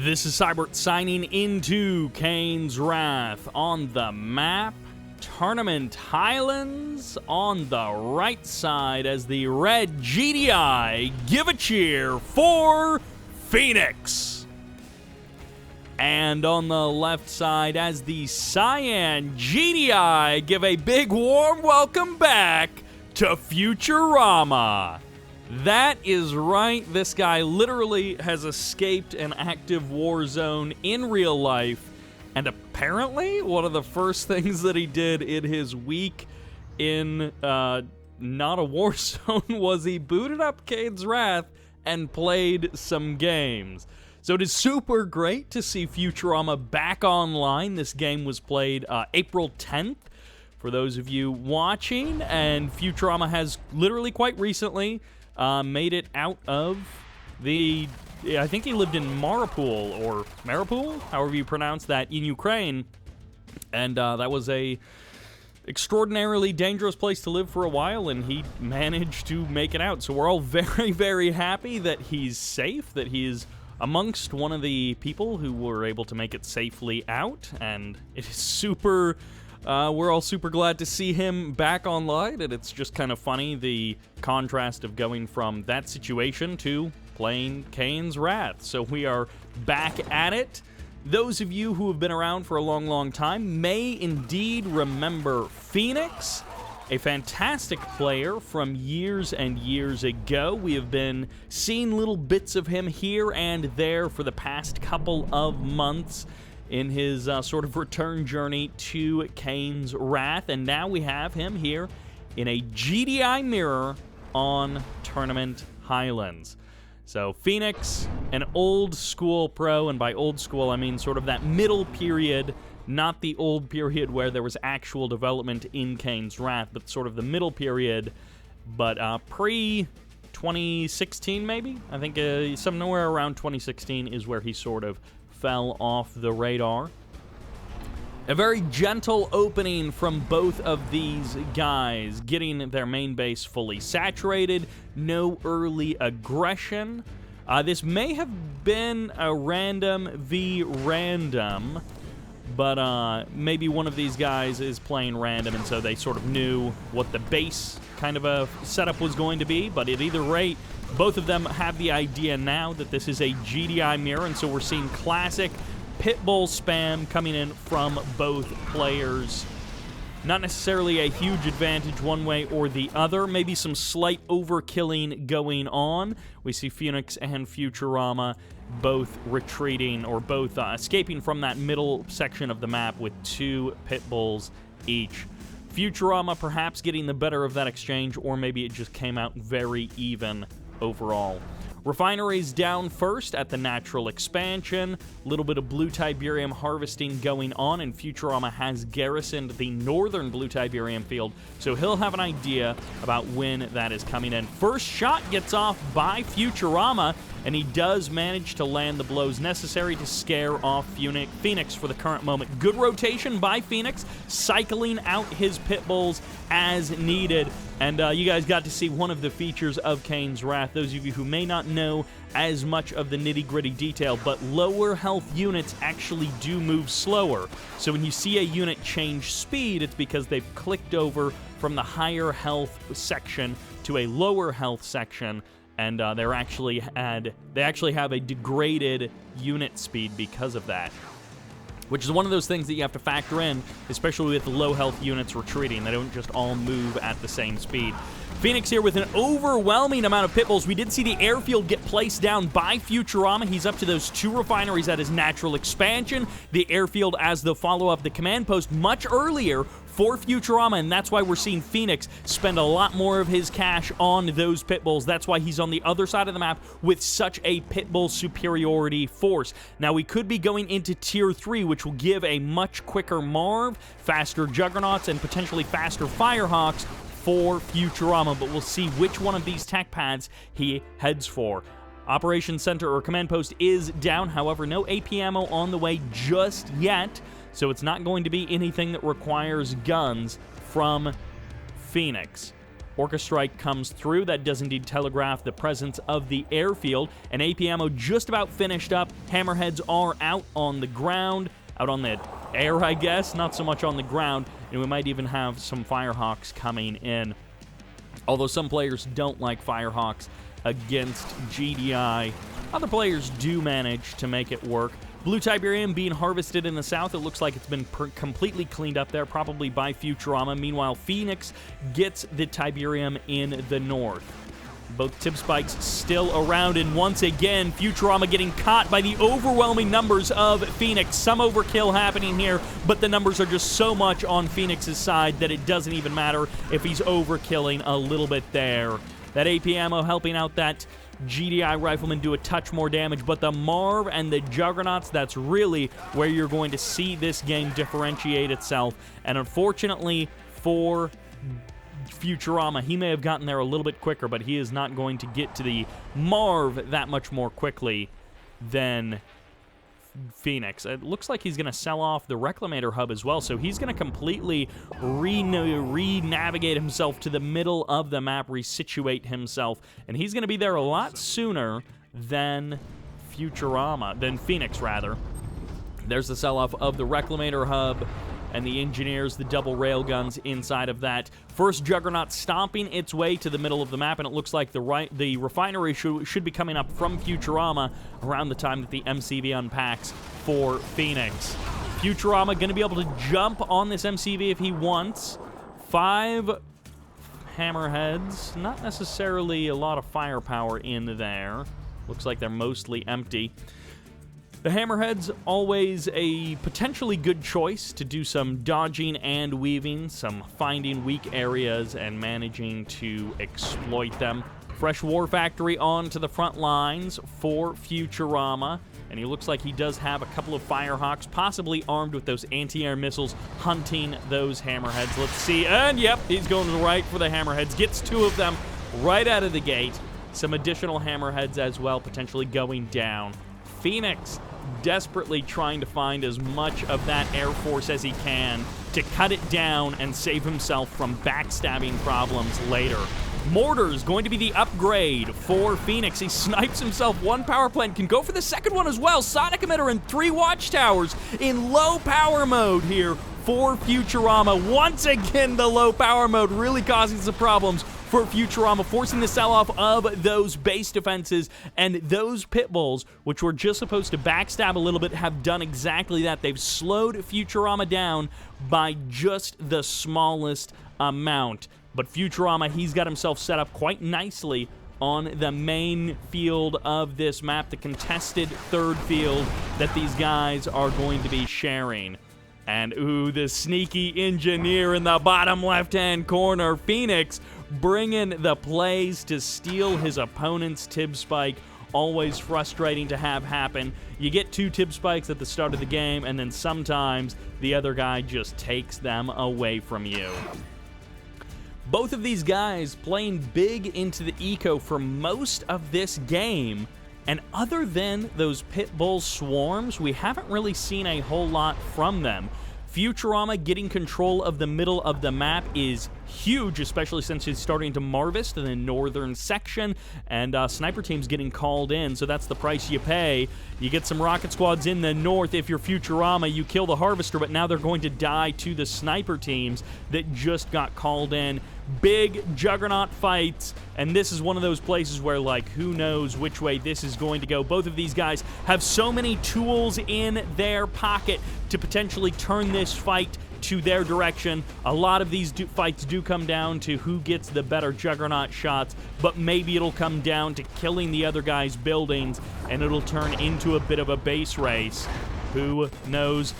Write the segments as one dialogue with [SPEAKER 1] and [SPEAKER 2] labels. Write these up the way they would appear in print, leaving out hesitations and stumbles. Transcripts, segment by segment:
[SPEAKER 1] This is Sybert signing into Kane's Wrath on the map. Tournament Highlands on the right side as the red GDI give a cheer for Phoenix. And on the left side as the cyan GDI give a big warm welcome back to Futurama. That is right, this guy literally has escaped an active war zone in real life, and apparently one of the first things that he did in his week in not a war zone was he booted up Kane's Wrath and played some games. So it is super great to see Futurama back online. This game was played April 10th, for those of you watching, and Futurama has literally quite recently made it out of the, I think he lived in Mariupol, or Mariupol, however you pronounce that, in Ukraine, and that was a extraordinarily dangerous place to live for a while, and he managed to make it out. So we're all very, very happy that he's safe, that he is amongst one of the people who were able to make it safely out, and it is super... we're all super glad to see him back online, and it's just kind of funny, the contrast of going from that situation to playing Kane's Wrath. So we are back at it. Those of you who have been around for a long, long time may indeed remember Phoenix, a fantastic player from years and years ago. We have been seeing little bits of him here and there for the past couple of months in his sort of return journey to Kane's Wrath, and now we have him here in a GDI mirror on Tournament Highlands. So Phoenix, an old school pro, and by old school I mean sort of that middle period, not the old period where there was actual development in Kane's Wrath, but sort of the middle period, but pre-2016 maybe? I think somewhere around 2016 is where he sort of fell off the radar. A very gentle opening from both of these guys, getting their main base fully saturated, no early aggression. This may have been a random v random, but maybe one of these guys is playing random, and so they sort of knew what the base kind of a setup was going to be, but at either rate, both of them have the idea now that this is a GDI mirror, and so we're seeing classic Pitbull spam coming in from both players. Not necessarily a huge advantage one way or the other, maybe some slight overkilling going on. We see Phoenix and Futurama both retreating, or both escaping from that middle section of the map with 2 Pitbulls each. Futurama perhaps getting the better of that exchange, or maybe it just came out very even overall. Refineries down first at the natural expansion. A little bit of blue Tiberium harvesting going on, and Futurama has garrisoned the northern blue Tiberium field, so he'll have an idea about when that is coming in. First shot gets off by Futurama, and he does manage to land the blows necessary to scare off Phoenix for the current moment. Good rotation by Phoenix, cycling out his Pitbulls as needed. And you guys got to see one of the features of Kane's Wrath. Those of you who may not know as much of the nitty-gritty detail, but lower health units actually do move slower. So when you see a unit change speed, it's because they've clicked over from the higher health section to a lower health section, and they actually have a degraded unit speed because of that, which is one of those things that you have to factor in, especially with low health units retreating. They don't just all move at the same speed. Phoenix here with an overwhelming amount of Pitbulls. We did see the airfield get placed down by Futurama. He's up to those 2 refineries at his natural expansion. The airfield as the follow-up, the command post much earlier for Futurama, and that's why we're seeing Phoenix spend a lot more of his cash on those Pitbulls. That's why he's on the other side of the map with such a Pitbull superiority force. Now, we could be going into Tier 3, which will give a much quicker Marv, faster Juggernauts, and potentially faster Firehawks for Futurama, but we'll see which one of these tech pads he heads for. Operations Center or Command Post is down, however, no AP ammo on the way just yet, so it's not going to be anything that requires guns from Phoenix. Orca Strike comes through. That does indeed telegraph the presence of the airfield. And AP Ammo just about finished up. Hammerheads are out on the ground, out on the air, I guess, not so much on the ground. And we might even have some Firehawks coming in. Although some players don't like Firehawks against GDI, other players do manage to make it work. Blue Tiberium being harvested in the south. It looks like it's been completely cleaned up there, probably by Futurama. Meanwhile, Phoenix gets the Tiberium in the north. Both tip spikes still around, and once again, Futurama getting caught by the overwhelming numbers of Phoenix. Some overkill happening here, but the numbers are just so much on Phoenix's side that it doesn't even matter if he's overkilling a little bit there. That AP Ammo helping out that GDI Rifleman do a touch more damage, but the Marv and the Juggernauts, that's really where you're going to see this game differentiate itself. And unfortunately for Futurama, he may have gotten there a little bit quicker, but he is not going to get to the Marv that much more quickly than Phoenix. It looks like he's going to sell off the Reclamator hub as well, so he's going to completely re-navigate himself to the middle of the map, resituate himself, and he's going to be there a lot sooner than Phoenix, rather. There's the sell-off of the Reclamator hub and the engineers, the double railguns inside of that. First Juggernaut stomping its way to the middle of the map, and it looks like the refinery should be coming up from Futurama around the time that the MCV unpacks for Phoenix. Futurama going to be able to jump on this MCV if he wants. 5 hammerheads, not necessarily a lot of firepower in there. Looks like they're mostly empty. The hammerheads, always a potentially good choice to do some dodging and weaving, some finding weak areas and managing to exploit them. Fresh War Factory on to the front lines for Futurama, and he looks like he does have a couple of Firehawks, possibly armed with those anti-air missiles, hunting those hammerheads. Let's see, and yep, he's going right for the hammerheads. Gets 2 of them right out of the gate. Some additional hammerheads as well, potentially going down. Phoenix desperately trying to find as much of that Air Force as he can to cut it down and save himself from backstabbing problems later. Mortar's going to be the upgrade for Phoenix. He snipes himself 1 power plant, can go for the second one as well. Sonic emitter and 3 watchtowers in low power mode here for Futurama. Once again, the low power mode really causing some problems for Futurama, forcing the sell-off of those base defenses, and those pit bulls, which were just supposed to backstab a little bit, have done exactly that. They've slowed Futurama down by just the smallest amount. But Futurama, he's got himself set up quite nicely on the main field of this map, the contested third field that these guys are going to be sharing. And ooh, the sneaky engineer in the bottom left-hand corner, Phoenix, bringing the plays to steal his opponent's tib spike. Always frustrating to have happen. You get 2 tib spikes at the start of the game, and then sometimes the other guy just takes them away from you. Both of these guys playing big into the eco for most of this game, and other than those pit bull swarms, we haven't really seen a whole lot from them. Futurama getting control of the middle of the map is huge, especially since he's starting to harvest in the northern section, and sniper teams getting called in, so that's the price you pay. You get some rocket squads in the north. If you're Futurama, you kill the harvester, but now they're going to die to the sniper teams that just got called in. Big Juggernaut fights, and this is one of those places where, like, who knows which way this is going to go. Both of these guys have so many tools in their pocket to potentially turn this fight to their direction. A lot of these fights do come down to who gets the better Juggernaut shots, but maybe it'll come down to killing the other guy's buildings, and it'll turn into a bit of a base race. Who knows?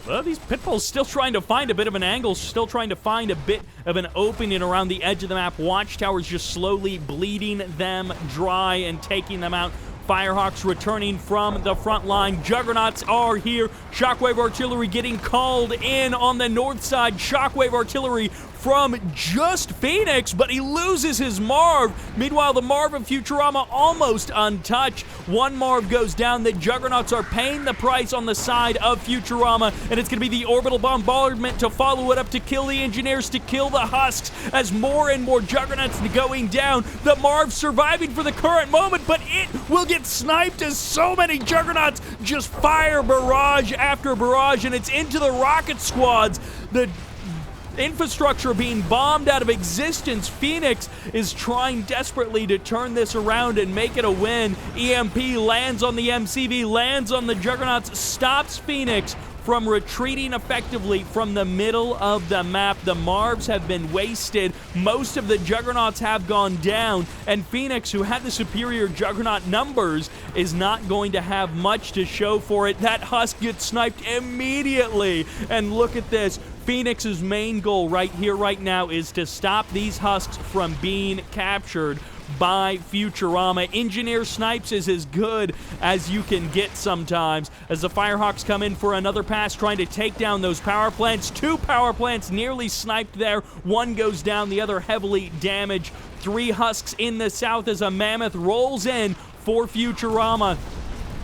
[SPEAKER 1] Well, these pit bulls still trying to find a bit of an angle, still trying to find a bit of an opening around the edge of the map. Watchtowers just slowly bleeding them dry and taking them out. Firehawks returning from the front line. Juggernauts are here. Shockwave artillery getting called in on the north side. Shockwave artillery from just Phoenix, but he loses his Marv. Meanwhile, the Marv of Futurama almost untouched. One Marv goes down. The Juggernauts are paying the price on the side of Futurama, and it's going to be the orbital bombardment to follow it up to kill the engineers, to kill the husks, as more and more Juggernauts going down. The Marv surviving for the current moment, but it will get sniped as so many Juggernauts just fire barrage after barrage, and it's into the rocket squads. The infrastructure being bombed out of existence. Phoenix is trying desperately to turn this around and make it a win. EMP lands on the MCV, lands on the Juggernauts, stops Phoenix from retreating effectively from the middle of the map. The Marvs have been wasted. Most of the Juggernauts have gone down, and Phoenix, who had the superior Juggernaut numbers, is not going to have much to show for it. That husk gets sniped immediately, and look at this. Phoenix's main goal right here, right now, is to stop these husks from being captured by Futurama. Engineer snipes is as good as you can get sometimes, as the Firehawks come in for another pass, trying to take down those power plants. 2 power plants nearly sniped there. 1 goes down, the other heavily damaged. 3 husks in the south as a mammoth rolls in for Futurama.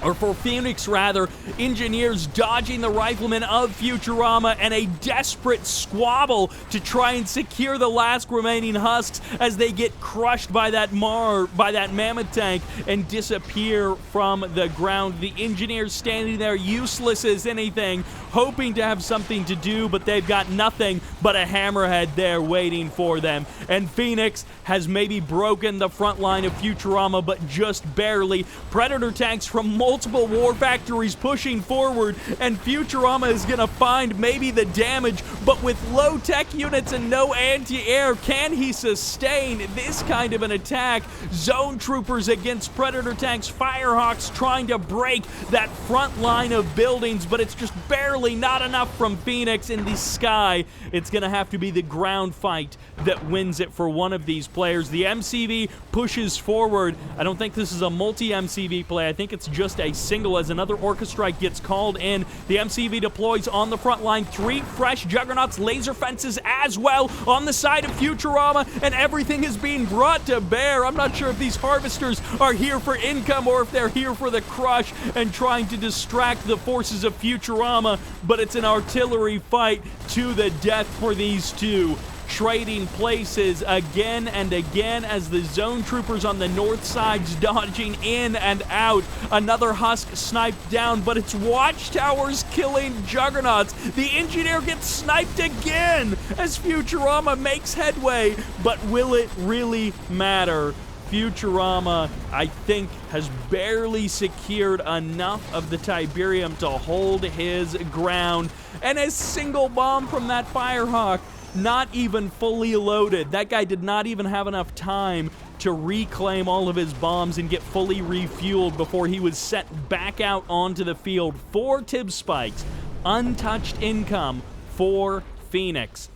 [SPEAKER 1] Or for Phoenix, rather. Engineers dodging the riflemen of Futurama, and a desperate squabble to try and secure the last remaining husks as they get crushed by that mammoth tank and disappear from the ground. The engineers standing there useless as anything, hoping to have something to do, but they've got nothing but a hammerhead there waiting for them. And Phoenix has maybe broken the front line of Futurama, but just barely. Predator tanks from multiple war factories pushing forward, and Futurama is going to find maybe the damage, but with low-tech units and no anti-air, can he sustain this kind of an attack? Zone troopers against Predator tanks, Firehawks trying to break that front line of buildings, but it's just barely not enough from Phoenix. In the sky, it's going to have to be the ground fight that wins it for one of these players. The MCV pushes forward. I don't think this is a multi-MCV play. I think it's just a single, as another Orca Strike gets called in. The MCV deploys on the front line. 3 fresh Juggernauts, laser fences as well on the side of Futurama, and everything is being brought to bear. I'm not sure if these harvesters are here for income or if they're here for the crush and trying to distract the forces of Futurama, but it's an artillery fight to the death for these two. Trading places again and again as the zone troopers on the north side's dodging in and out. Another husk sniped down, but it's watchtowers killing Juggernauts. The engineer gets sniped again as Futurama makes headway, but will it really matter? Futurama, I think, has barely secured enough of the Tiberium to hold his ground. And a single bomb from that Firehawk, not even fully loaded. That guy did not even have enough time to reclaim all of his bombs and get fully refueled before he was sent back out onto the field. 4 Tib spikes, untouched income for Phoenix.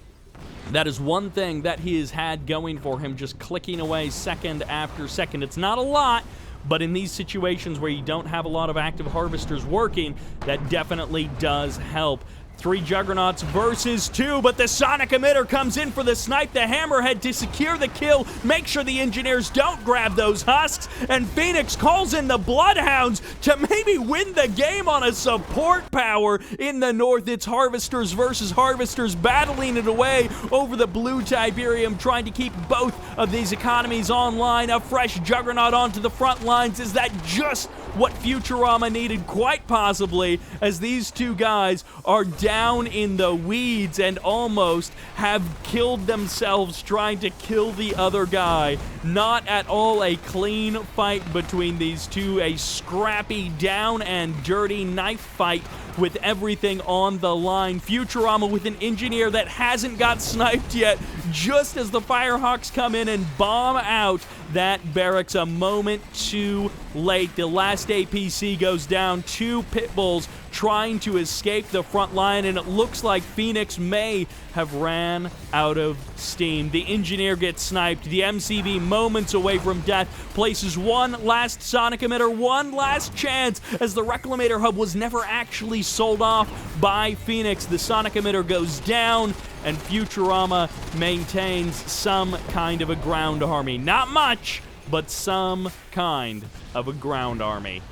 [SPEAKER 1] That is one thing that he has had going for him, just clicking away second after second. It's not a lot, but in these situations where you don't have a lot of active harvesters working, that definitely does help. 3 Juggernauts versus 2, but the sonic emitter comes in for the snipe, the hammerhead to secure the kill, make sure the engineers don't grab those husks, and Phoenix calls in the Bloodhounds to maybe win the game on a support power. In the north, it's harvesters versus harvesters battling it away over the blue Tiberium, trying to keep both of these economies online. A fresh Juggernaut onto the front lines. Is that just what Futurama needed? Quite possibly, as these two guys are down in the weeds and almost have killed themselves trying to kill the other guy. Not at all a clean fight between these two. A scrappy, down and dirty knife fight with everything on the line. Futurama with an engineer that hasn't got sniped yet, just as the Firehawks come in and bomb out that barracks a moment too late. The last APC goes down. 2 pit bulls trying to escape the front line, and it looks like Phoenix may have ran out of steam. The engineer gets sniped. The MCV, moments away from death, places one last sonic emitter, one last chance, as the Reclamator hub was never actually sold off by Phoenix. The sonic emitter goes down, and Futurama maintains some kind of a ground army. Not much, but some kind of a ground army.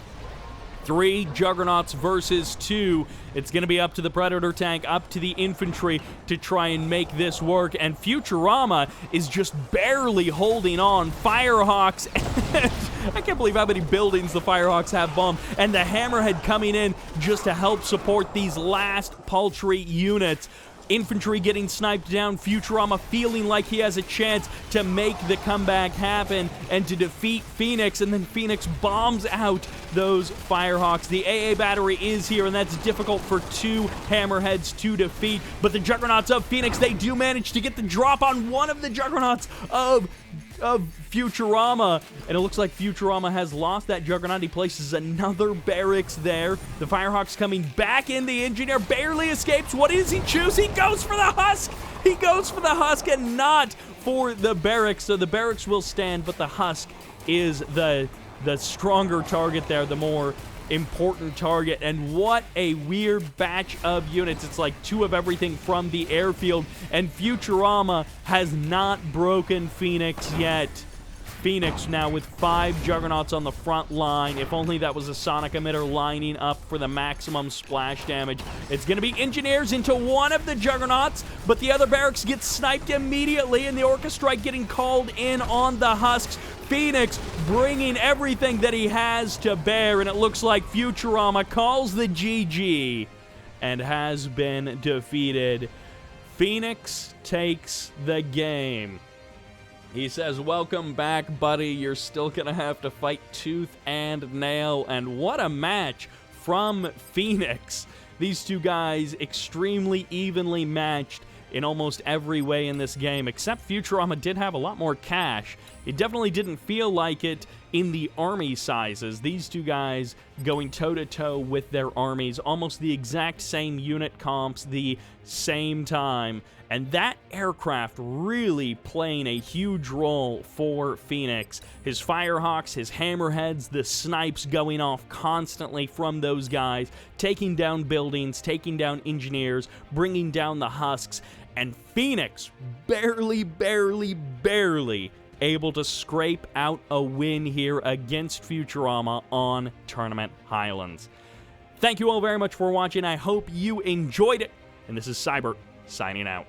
[SPEAKER 1] 3 Juggernauts versus 2. It's going to be up to the Predator tank, up to the infantry to try and make this work. And Futurama is just barely holding on. Firehawks, I can't believe how many buildings the Firehawks have bombed. And the Hammerhead coming in just to help support these last paltry units. Infantry getting sniped down, Futurama feeling like he has a chance to make the comeback happen and to defeat Phoenix, and then Phoenix bombs out those Firehawks. The AA battery is here, and that's difficult for 2 Hammerheads to defeat, but the Juggernauts of Phoenix, they do manage to get the drop on one of the Juggernauts of Futurama, and it looks like Futurama has lost that Juggernaut. He places another barracks there. The Firehawks coming back in. The Engineer barely escapes. What does he choose? He goes for the Husk. He goes for the Husk and not for the barracks. So the barracks will stand, but the Husk is the stronger target there, the more important target. And what a weird batch of units. It's like 2 of everything from the airfield, and Futurama has not broken Phoenix yet. Phoenix now with 5 Juggernauts on the front line. If only that was a sonic emitter lining up for the maximum splash damage. It's going to be Engineers into one of the Juggernauts, but the other barracks gets sniped immediately, and the Orca Strike getting called in on the Husks. Phoenix bringing everything that he has to bear, and it looks like Futurama calls the GG and has been defeated. Phoenix takes the game. He says, "Welcome back, buddy. You're still going to have to fight tooth and nail." And what a match from Phoenix. These 2 guys extremely evenly matched in almost every way in this game, except Futurama did have a lot more cash. It definitely didn't feel like it in the army sizes. These 2 guys going toe-to-toe with their armies, almost the exact same unit comps, the same time, and that aircraft really playing a huge role for Phoenix. His Firehawks, his Hammerheads, the snipes going off constantly from those guys, taking down buildings, taking down Engineers, bringing down the Husks, and Phoenix barely able to scrape out a win here against Futurama on Tournament Highlands. Thank you all very much for watching. I hope you enjoyed it, and this is Sybert signing out.